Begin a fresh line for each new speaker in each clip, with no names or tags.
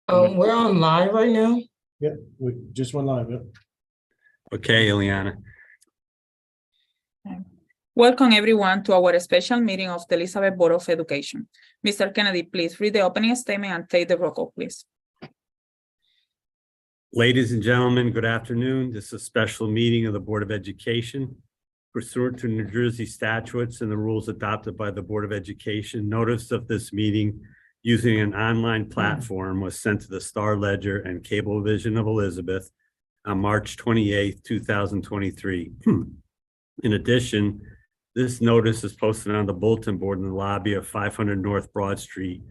We're on live right now.
Yeah, we just went live. Yeah.
Okay, Ileana.
Welcome everyone to our special meeting of the Elizabeth Board of Education. Mr. Kennedy, please read the opening statement and take the roll call, please.
Ladies and gentlemen, good afternoon. This is a special meeting of the Board of Education. Pursuant to New Jersey statutes and the rules adopted by the Board of Education, notice of this meeting using an online platform was sent to the Star Ledger and Cablevision of Elizabeth on March 28th, 2023. In addition, this notice is posted on the bulletin board in the lobby of 500 North Broad Street.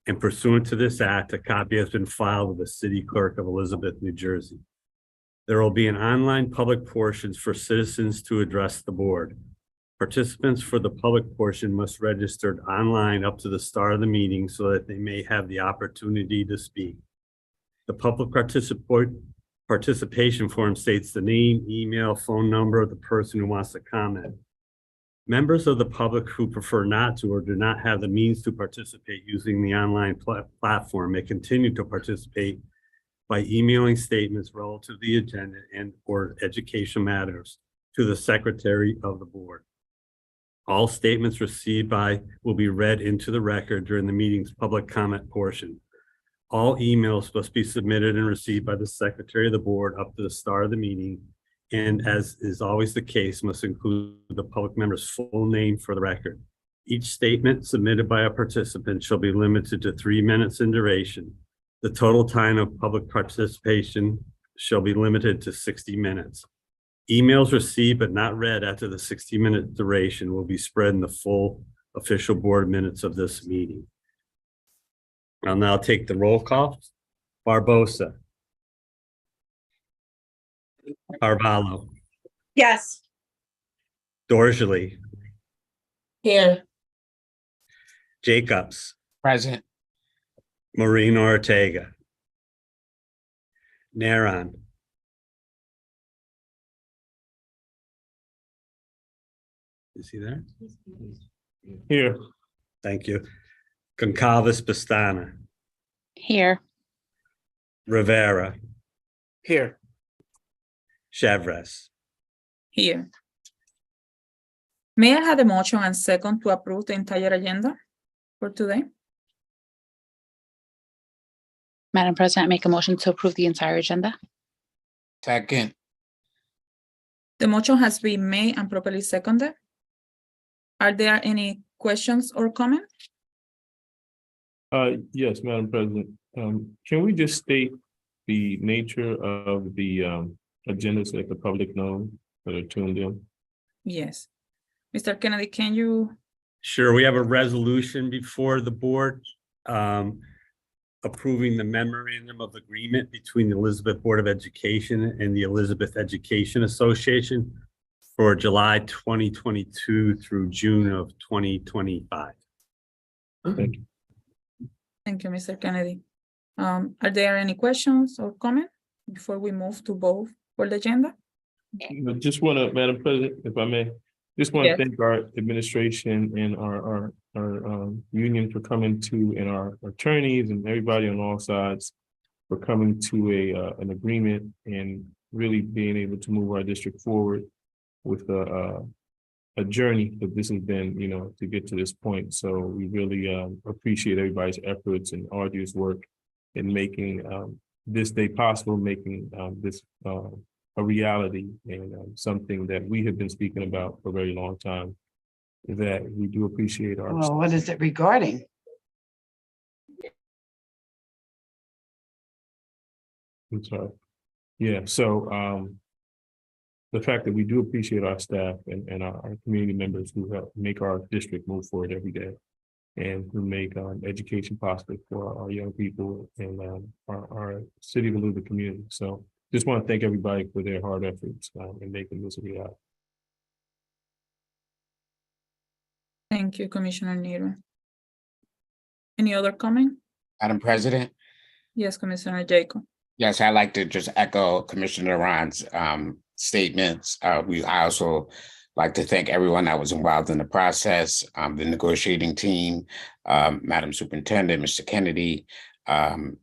And pursuant to this act, a copy has been filed with the City Clerk of Elizabeth, New Jersey. There will be an online public portion for citizens to address the board. Participants for the public portion must register online up to the start of the meeting so that they may have the opportunity to speak. The public participation form states the name, email, phone number of the person who wants to comment. Members of the public who prefer not to or do not have the means to participate using the online platform may continue to participate by emailing statements relative to the agenda and or education matters to the Secretary of the Board. All statements received will be read into the record during the meeting's public comment portion. All emails must be submitted and received by the Secretary of the Board up to the start of the meeting, and as is always the case, must include the public member's full name for the record. Each statement submitted by a participant shall be limited to 3 minutes in duration. The total time of public participation shall be limited to 60 minutes. Emails received but not read after the 60-minute duration will be spread in the full official board minutes of this meeting. I'll now take the roll call. Barbosa. Carvalho.
Yes.
Dorjali.
Here.
Jacobs.
Present.
Marina Ortega. Naron. Is he there?
Here.
Thank you. Goncalves Pestana.
Here.
Rivera.
Here.
Chevres.
Here. May I have a motion and second to approve the entire agenda for today?
Madam President, I make a motion to approve the entire agenda.
Second.
The motion has been made and properly seconded. Are there any questions or comments?
Yes, Madam President. Can we just state the nature of the agendas so that the public know that are tuned in?
Yes. Mr. Kennedy, can you?
Sure, we have a resolution before the board approving the memorandum of agreement between the Elizabeth Board of Education and the Elizabeth Education Association for July 2022 through June of 2025.
Thank you.
Thank you, Mr. Kennedy. Are there any questions or comments before we move to vote for the agenda?
I just want to, Madam President, if I may, just want to
Yes.
thank our administration and our union for coming to, and our attorneys and everybody on all sides for coming to an agreement and really being able to move our district forward with a journey that this has been, to get to this point. So we really appreciate everybody's efforts and arduous work in making this day possible, making this a reality, and something that we have been speaking about for a very long time, that we do appreciate our.
Well, what is it regarding?
I'm sorry. Yeah, so the fact that we do appreciate our staff and our community members who help make our district move forward every day, and who make education possible for our young people and our city of Elizabeth community. So just want to thank everybody for their hard efforts in making this a reality.
Thank you, Commissioner Nero. Any other comment?
Madam President.
Yes, Commissioner Jacob.
Yes, I'd like to just echo Commissioner Ron's statements. I also Like to thank everyone that was involved in the process, the negotiating team, Madam Superintendent, Mr. Kennedy, Dr.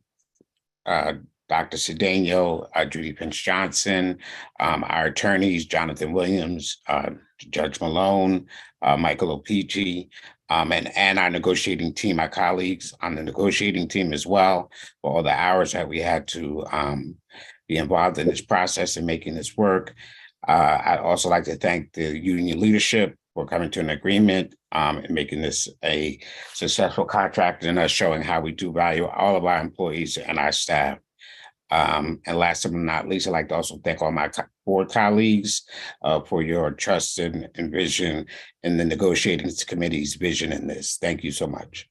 Cedeno, Judy Pence Johnson, our attorneys, Jonathan Williams, Judge Malone, Michael Opici, and our negotiating team, my colleagues on the negotiating team as well, for all the hours that we had to be involved in this process and making this work. I'd also like to thank the union leadership for coming to an agreement and making this a successful contract and us showing how we do value all of our employees and our staff. And last but not least, I'd like to also thank all my board colleagues for your trust and vision in the negotiating committee's vision in this. Thank you so much.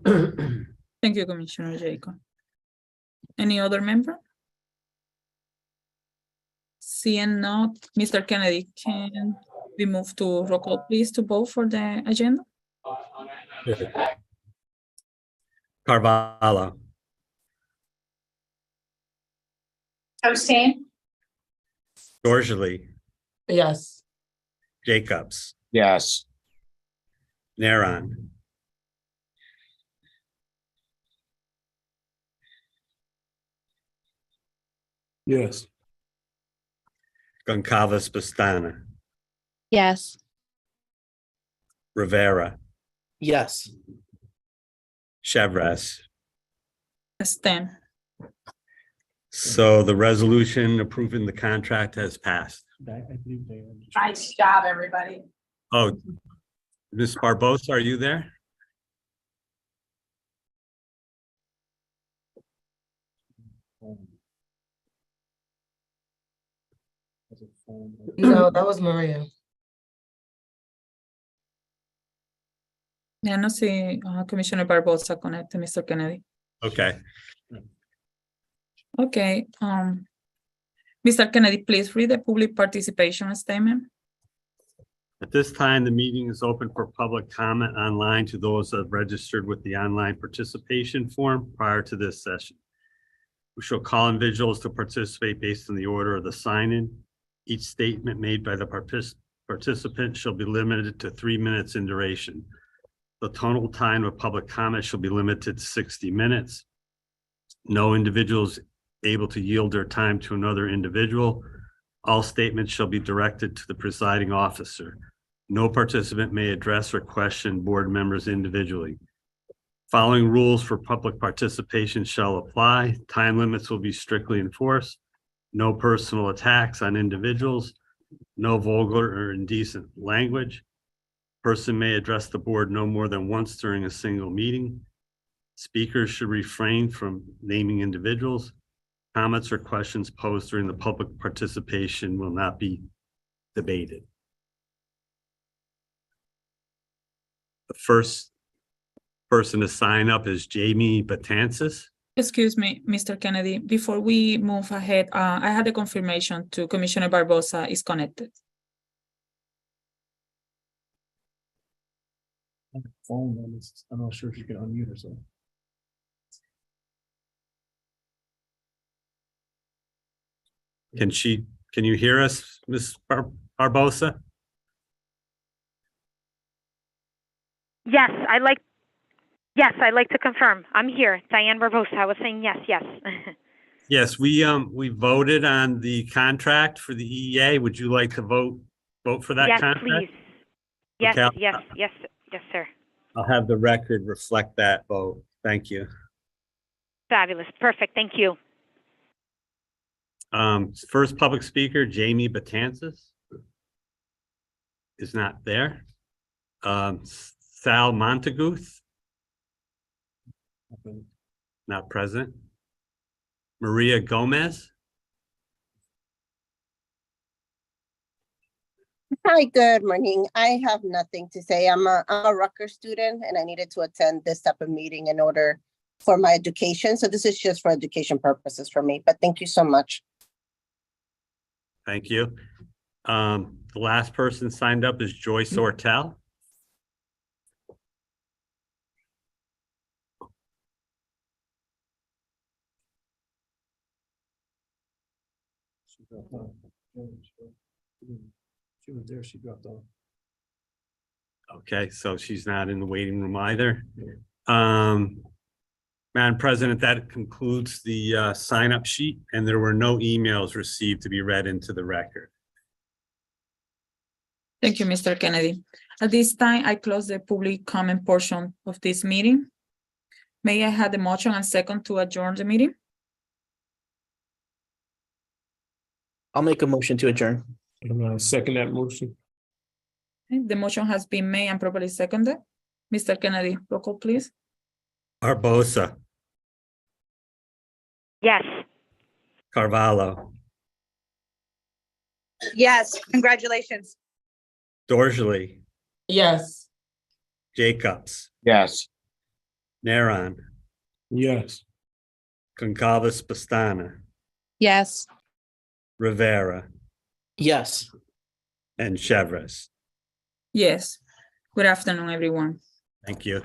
Thank you, Commissioner Jacob. Any other member? Seeing not, Mr. Kennedy, can we move to roll call, please, to vote for the agenda?
Carvalho,
Abstain.
Dorsley,
Yes.
Jacobs,
Yes.
Naron,
Yes.
Goncalves Pestana,
Yes.
Rivera,
Yes.
Chevres.
Abstain.
So the resolution approving the contract has passed.
Nice job, everybody.
Oh, Ms. Barbosa, are you there?
No, that was Maria.
Ya no sé, Commissioner Barbosa connect to Mr. Kennedy.
Okay.
Okay, Mr. Kennedy, please read the public participation statement.
At this time, the meeting is open for public comment online to those that have registered with the online participation form prior to this session. We shall call individuals to participate based on the order of the sign-in. Each statement made by the participant shall be limited to 3 minutes in duration. The total time of public comment shall be limited to 60 minutes. No individuals able to yield their time to another individual. All statements shall be directed to the presiding officer. No participant may address or question board members individually. Following rules for public participation shall apply. Time limits will be strictly enforced. No personal attacks on individuals. No vulgar or indecent language. Person may address the board no more than once during a single meeting. Speakers should refrain from naming individuals. Comments or questions posed during the public participation will not be debated. The first person to sign up is Jamie Batansis.
Excuse me, Mr. Kennedy, before we move ahead, I had a confirmation to Commissioner Barbosa is connected.
Phone, I'm not sure if you can unmute herself.
Can you hear us, Ms. Barbosa?
Yes, I'd like to confirm. I'm here. Diane Barbosa. I was saying yes.
Yes, we voted on the contract for the EEA. Would you like to vote for that
yes,
contract?
please. Yes,
Okay,
yes, sir.
I'll have the record reflect that vote. Thank you.
Fabulous. Perfect. Thank you.
First public speaker, Jamie Batansis, is not there. Sal Montaguth, not present. Maria Gomez.
Hi, good morning. I have nothing to say. I'm a Rutgers student and I needed to attend this type of meeting in order for my education. So this is just for education purposes for me, but thank you so much.
Thank you. The last person signed up is Joyce Ortel.
She was there, she dropped off.
Okay, so she's not in the waiting room either. Madam President, that concludes the sign-up sheet, and there were no emails received to be read into the record.
Thank you, Mr. Kennedy. At this time, I close the public comment portion of this meeting. May I have the motion and second to adjourn the meeting?
I'll make a motion to adjourn.
I'm gonna second that motion.
Okay, the motion has been made and properly seconded. Mr. Kennedy, roll call, please.
Barbosa,
Yes.
Carvalho,
Yes, congratulations.
Dorsley,
Yes.
Jacobs,
Yes.
Naron,
Yes.
Goncalves, Pastana,
Yes.
Rivera,
Yes.
and Chevres.
Yes. Good afternoon, everyone.
Thank you.